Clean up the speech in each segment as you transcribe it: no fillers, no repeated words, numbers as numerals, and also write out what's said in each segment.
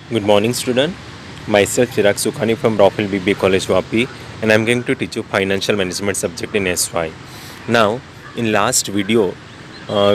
Good morning, student. Myself Chirag Sukhani from Raufel BBA College, Vapi, and I'm going to teach you financial management subject in SY. Now, in last video,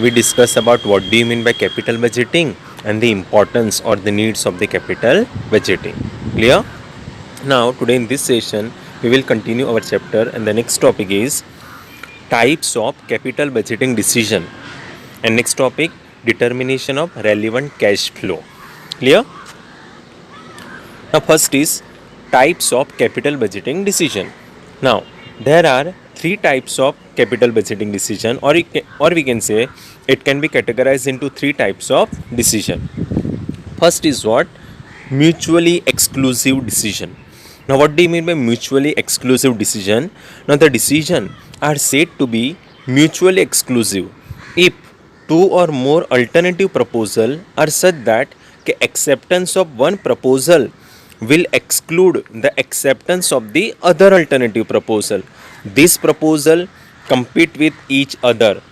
we discussed about what do you mean by capital budgeting and the importance or the needs of the capital budgeting. Clear? Now, today in this session, we will continue our chapter, and the next topic is types of capital budgeting decision. And next topic, determination of relevant cash flow. Clear? Now, first is types of capital budgeting decision. Now, there are three types of capital budgeting decision, or we can say it can be categorized into three types of decision. First is what? Mutually exclusive decision. Now, what do you mean by mutually exclusive decision? Now, the decision are said to be mutually exclusive if two or more alternative proposal are such that acceptance of one proposal will exclude the acceptance of the other alternative proposal. This proposal compete with each other.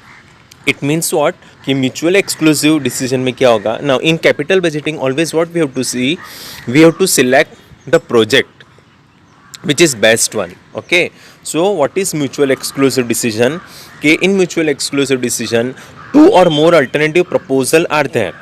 It means what? कि mutual exclusive decision में क्या होगा? Now in capital budgeting always what we have to see, we have to select the project which is best one. Okay, so what is mutual exclusive decision? कि in mutual exclusive decision two or more alternative proposal are there.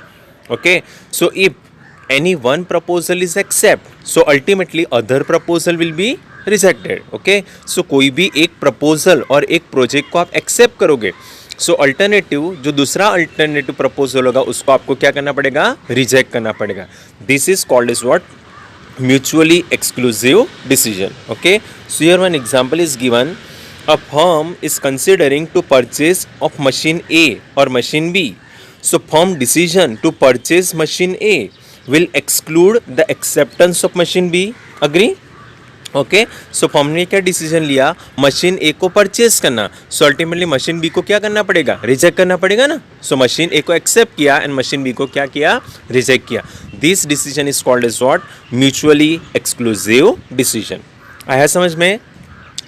Okay, so if any one proposal is accept, so ultimately other proposal will be rejected. Okay, so कोई भी एक proposal और एक project को आप accept करोगे, so alternative जो दूसरा alternative proposal होगा उसको आपको क्या करना पड़ेगा? Reject करना पड़ेगा. This is called as what? Mutually exclusive decision. Okay, so here one example is given. A firm is considering to purchase of machine A or machine B. So firm decision to purchase machine A will exclude the acceptance of machine B. Agree? Okay, so firm ने क्या decision लिया? Machine ए को purchase करना. So ultimately machine B को क्या करना पड़ेगा? Reject करना पड़ेगा ना. सो मशीन ए को एक्सेप्ट किया एंड मशीन बी को क्या किया? रिजेक्ट किया. This decision is called as what? Mutually exclusive decision. आया समझ में?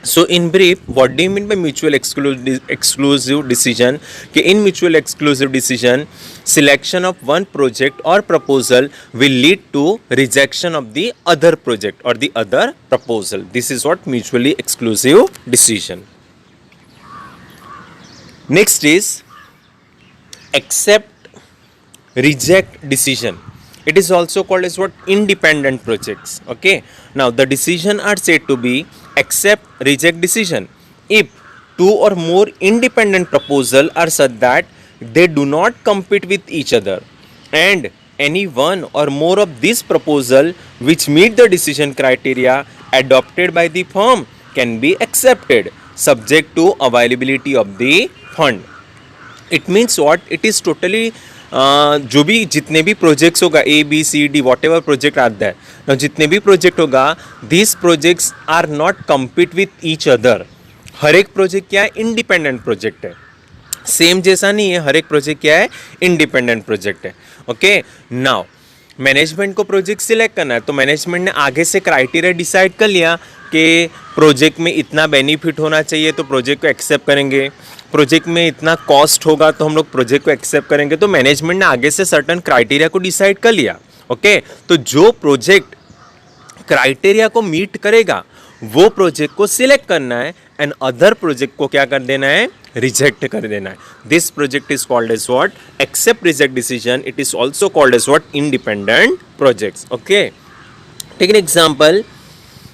So in brief, what do you mean by mutual exclusive decision? कि in mutual exclusive decision, selection of one project or proposal will lead to rejection of the other project or the other proposal. This is what mutually exclusive decision. Next is accept reject decision. It is also called as what? Independent projects. Okay, now the decision are said to be accept reject decision if two or more independent proposal are such that they do not compete with each other and any one or more of this proposal which meet the decision criteria adopted by the firm can be accepted subject to availability of the fund. It means what? It is totally जो भी जितने भी projects होगा A B C D whatever project आता है, जितने भी project होगा this projects are not compete with each other. हर एक प्रोजेक्ट क्या है? इंडिपेंडेंट प्रोजेक्ट है. सेम जैसा नहीं है, हर एक प्रोजेक्ट क्या है? इंडिपेंडेंट प्रोजेक्ट है. ओके, नाउ मैनेजमेंट को प्रोजेक्ट सिलेक्ट करना है तो मैनेजमेंट ने आगे से क्राइटेरिया डिसाइड कर लिया कि प्रोजेक्ट में इतना बेनिफिट होना चाहिए तो प्रोजेक्ट को एक्सेप्ट करेंगे, प्रोजेक्ट में इतना कॉस्ट होगा तो हम लोग प्रोजेक्ट को एक्सेप्ट करेंगे. तो मैनेजमेंट ने आगे से सर्टन क्राइटेरिया को डिसाइड कर लिया. ओके, तो जो प्रोजेक्ट क्राइटेरिया को मीट करेगा वो प्रोजेक्ट को सिलेक्ट करना है एंड अदर प्रोजेक्ट को क्या कर देना है? रिजेक्ट कर देना है. This project is called as what? Accept reject decision. It is also called as what? Independent projects. Okay, take an example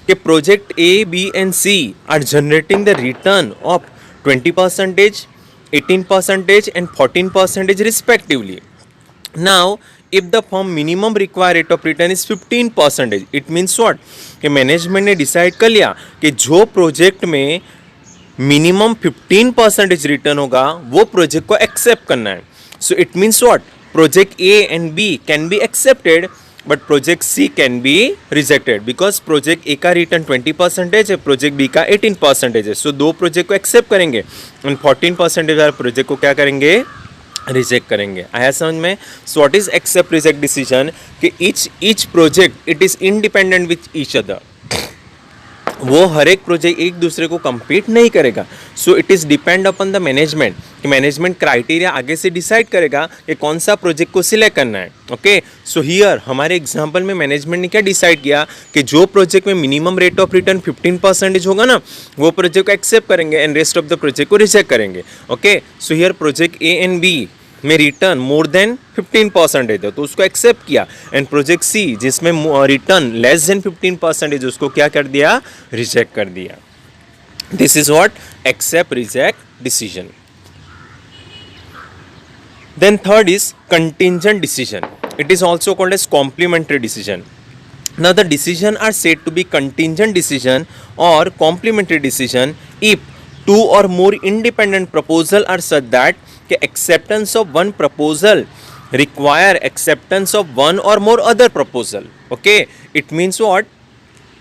कि project A B and C are generating the return of 20%, 18% and 14% respectively. Now, if the firm minimum required rate of return is 15%, it means what? कि management ने decide कर लिया कि जो project में minimum 15% return होगा वो प्रोजेक्ट को एक्सेप्ट करना है. So it means what? Project A and B can be accepted but project C can be rejected because project A का रिटर्न 20% है, प्रोजेक्ट बी का 18% है. सो दो प्रोजेक्ट को एक्सेप्ट करेंगे एंड 14% वाले प्रोजेक्ट को क्या करेंगे? रिजेक्ट करेंगे. आया समझ में? So what is accept reject decision? कि each project it is independent with each other. वो हर एक प्रोजेक्ट एक दूसरे को compete नहीं करेगा. So it is depend upon the management कि मैनेजमेंट क्राइटेरिया आगे से डिसाइड करेगा कि कौन सा प्रोजेक्ट को सिलेक्ट करना है. ओके, सो हियर हमारे एग्जांपल में मैनेजमेंट ने क्या डिसाइड किया कि जो प्रोजेक्ट में मिनिमम रेट ऑफ रिटर्न 15% होगा ना, वो प्रोजेक्ट को एक्सेप्ट करेंगे and rest of the project को रिजेक्ट करेंगे. Okay, so here project A and B में रिटर्न मोर देन 15% है तो उसको एक्सेप्ट किया. एंड प्रोजेक्ट सी जिसमें रिटर्न लेस देन 15% उसको क्या कर दिया, रिजेक्ट कर दिया. This is what accept reject decision. Then third is contingent decision. It is also called as complementary decision. Now the decision are said to be contingent decision or complementary decision if two or more independent proposal are such that the acceptance of one proposal require acceptance of one or more other proposal. Okay, it means what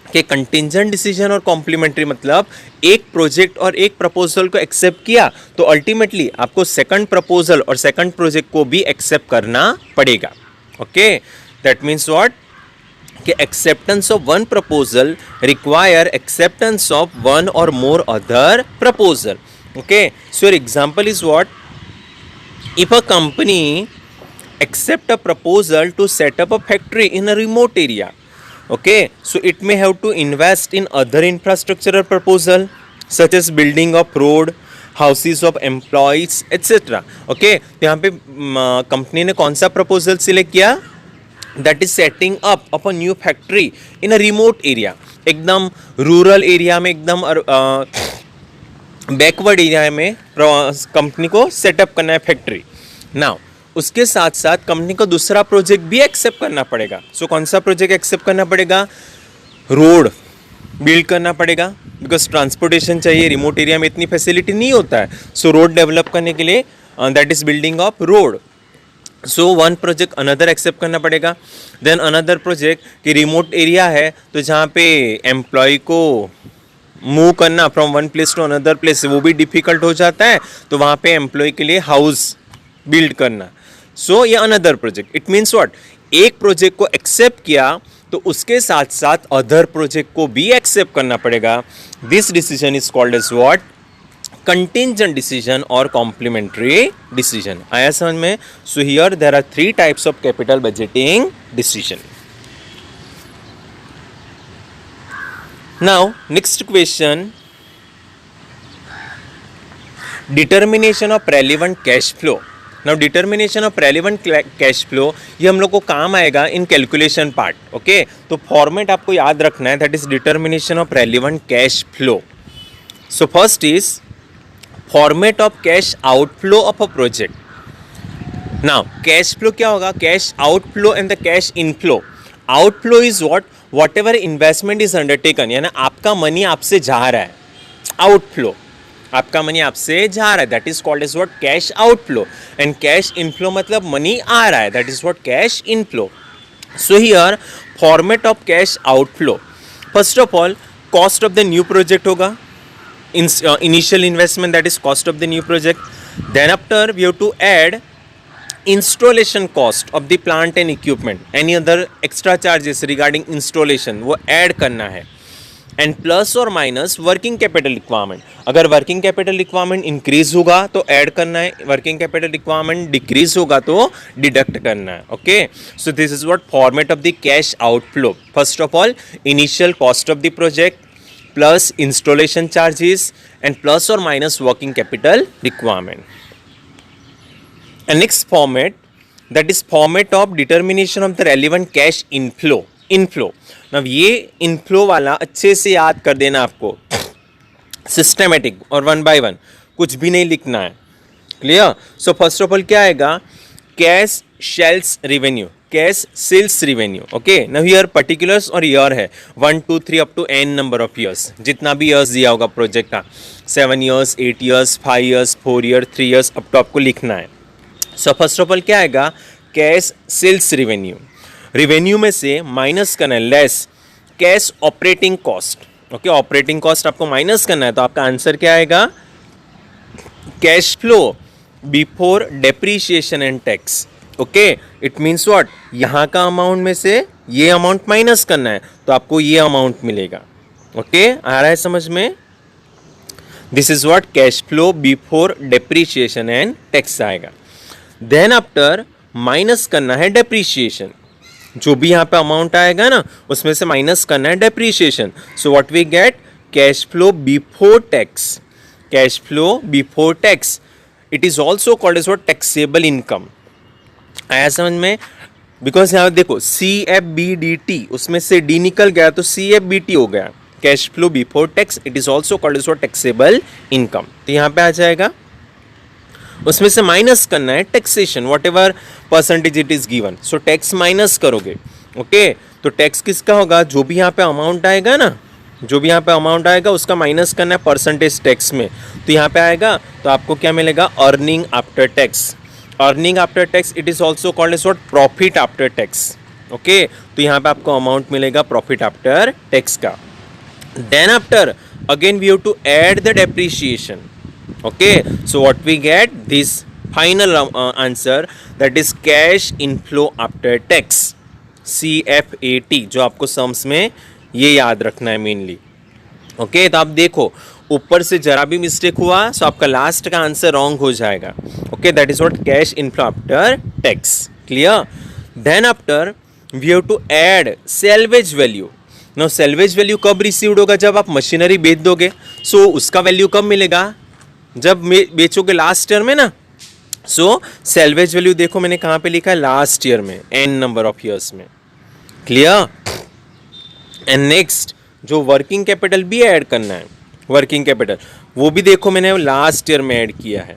कि contingent decision और complementary मतलब एक project और एक proposal को accept किया तो ultimately आपको सेकंड प्रपोजल और सेकंड प्रोजेक्ट को भी एक्सेप्ट करना पड़ेगा. ओके, दैट मीन्स व्हाट कि acceptance of one proposal require acceptance of one or more other proposal. Okay, so your example is what if a company accept a proposal to set up a factory in a remote area. Okay, so it may have to invest in other infrastructural proposal such as building of road, houses of employees, etc. Okay, तो यहाँ पे company ने कौन सा proposal select किया, that is setting up a new factory in a remote area. एकदम rural area में, एकदम बैकवर्ड एरिया में कंपनी को सेटअप करना है फैक्ट्री. नाउ उसके साथ साथ कंपनी को दूसरा प्रोजेक्ट भी एक्सेप्ट करना पड़ेगा. सो कौन सा प्रोजेक्ट एक्सेप्ट करना पड़ेगा, रोड बिल्ड करना पड़ेगा बिकॉज ट्रांसपोर्टेशन चाहिए, रिमोट एरिया में इतनी फैसिलिटी नहीं होता है. सो रोड डेवलप करने के लिए that is building of road. So one project another accept करना पड़ेगा. देन अनदर प्रोजेक्ट कि रिमोट एरिया है तो जहाँ पे एम्प्लॉय को मूव करना from one place to another place वो भी डिफिकल्ट हो जाता है, तो वहाँ पे एम्प्लॉय के लिए हाउस बिल्ड करना. सो ये another project. It means what, एक प्रोजेक्ट को एक्सेप्ट किया तो उसके साथ साथ अदर प्रोजेक्ट को भी एक्सेप्ट करना पड़ेगा. This decision is called as what, contingent decision और कॉम्प्लीमेंट्री डिसीजन. आया समझ में? So here there are 3 types of capital budgeting decision. Now next question, determination of relevant cash flow. Now determination of relevant cash flow ये हम लोग को काम आएगा इन कैलकुलेशन पार्ट. ओके, तो फॉर्मेट आपको याद रखना है, that is determination of relevant cash flow. So first is format of cash outflow of a project. Now cash flow क्या होगा, cash outflow and the cash inflow. Outflow is what ever investment is undertaken, यानी आपका money आपसे जा रहा है, outflow आपका money आपसे जा रहा है, that is called as what, cash outflow. And cash inflow मतलब मनी आ रहा है, that is what, cash inflow. So here format of cash outflow, first of all cost of the new project होगा, initial investment that is cost of the new project. Then after we have to add installation cost of the plant and equipment, any other extra charges regarding installation वो add करना है. And plus और minus working capital requirement, अगर working capital requirement increase होगा तो add करना है, working capital requirement decrease होगा तो डिडक्ट करना है. Okay, so this is what format of the cash outflow. First of all initial cost of the project plus installation charges and plus और minus working capital requirement. And next format, that is format of determination of the relevant cash inflow. Inflow, अब ये inflow वाला अच्छे से याद कर देना आपको, सिस्टमेटिक और 1 by 1, कुछ भी नहीं लिखना है. Clear? So first of all क्या आएगा, cash sales revenue, cash sales revenue. Okay, now here particulars और ईयर है 1 2 3 up to n number of years, जितना भी ईयर्स दिया होगा प्रोजेक्ट का, 7 years 8 years 5 years 4 years 3 years up to आपको लिखना है. सो फर्स्ट ऑफ ऑल क्या आएगा, कैश सेल्स रेवेन्यू. रेवेन्यू में से माइनस करना है less cash operating cost. Okay, operating cost आपको माइनस करना है तो आपका आंसर क्या आएगा, cash flow before depreciation and tax. Okay, it means what, यहाँ का अमाउंट में से ये अमाउंट माइनस करना है तो आपको ये अमाउंट मिलेगा. ओके, आ रहा है समझ में? This is what cash flow before depreciation and tax आएगा। देन आफ्टर माइनस करना है डेप्रीशिएशन, जो भी यहाँ पे अमाउंट आएगा ना उसमें से माइनस करना है depreciation. So what we get, cash flow before tax, cash flow before tax, it is also called as what taxable income. आया समझ में? बिकॉज यहाँ देखो CFBDT, उसमें से डी निकल गया तो CFBT हो गया, cash flow before tax, it is also called as taxable income. तो यहाँ पे आ जाएगा, उसमें से माइनस करना है taxation, what ever percentage it is given, so tax minus करोगे। ओके, तो टैक्स किसका होगा, जो भी यहाँ पे अमाउंट आएगा ना, जो भी यहाँ पे अमाउंट आएगा उसका माइनस करना है परसेंटेज टैक्स में। तो यहाँ पे आएगा तो आपको क्या मिलेगा, earning after tax. Earning after tax it is also called as what, profit after tax. Okay, तो यहाँ पे आपको अमाउंट मिलेगा प्रॉफिट आफ्टर टैक्स का। Then after again we have to add the depreciation. Okay, so what we get, this final answer that is cash inflow after tax, CFAT, जो आपको sums में ये याद रखना है मेनली। ओके, तो आप देखो ऊपर से जरा भी मिस्टेक हुआ सो आपका लास्ट का आंसर रॉन्ग हो जाएगा। Okay, that is what cash inflow after tax. Clear? Then after we have to add salvage value. Now salvage value कब रिसीव्ड होगा, जब आप मशीनरी बेच दोगे। सो उसका वैल्यू कब मिलेगा, जब बेचोगे लास्ट ईयर में ना। सो सेल्वेज वैल्यू देखो मैंने कहाँ पे लिखा है, लास्ट ईयर में, n नंबर ऑफ ईयर्स में। क्लियर? एंड नेक्स्ट जो वर्किंग कैपिटल भी ऐड करना है, वर्किंग कैपिटल वो भी देखो मैंने लास्ट ईयर में ऐड किया है।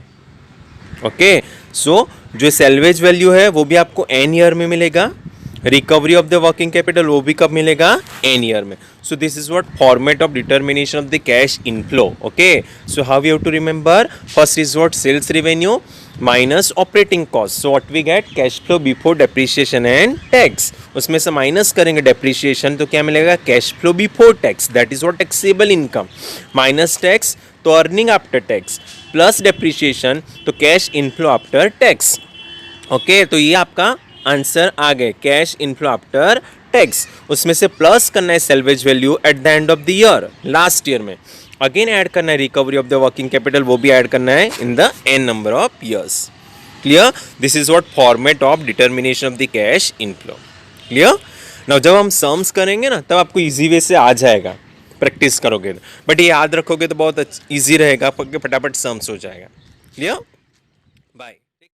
ओके, सो जो सेल्वेज वैल्यू है वो भी आपको n ईयर में मिलेगा, recovery of the working capital वो भी कब मिलेगा, n ईयर में। So this is what format of determination of the cash inflow. Okay, so how you have to remember, first is what sales revenue minus operating cost. So what we get, cash flow before depreciation and tax, उसमें से minus करेंगे depreciation तो क्या मिलेगा, cash flow before tax, that is what taxable income, minus tax तो earning after tax, plus depreciation तो cash inflow after tax. Okay, तो ये आपका आंसर आ गए, कैश इनफ्लो आफ्टर टैक्स। उसमें से प्लस करना है salvage value at the end of the year, last year में। अगेन ऐड करना है recovery of the working capital, वो भी ऐड करना है in the n number of years. Clear? This is what format of determination of the cash inflow. Clear? Now जब हम sums करेंगे ना तब आपको इजी वे से आ जाएगा, प्रैक्टिस करोगे, बट ये याद रखोगे तो बहुत ईजी रहेगा, फटाफट सम्स हो जाएगा। क्लियर?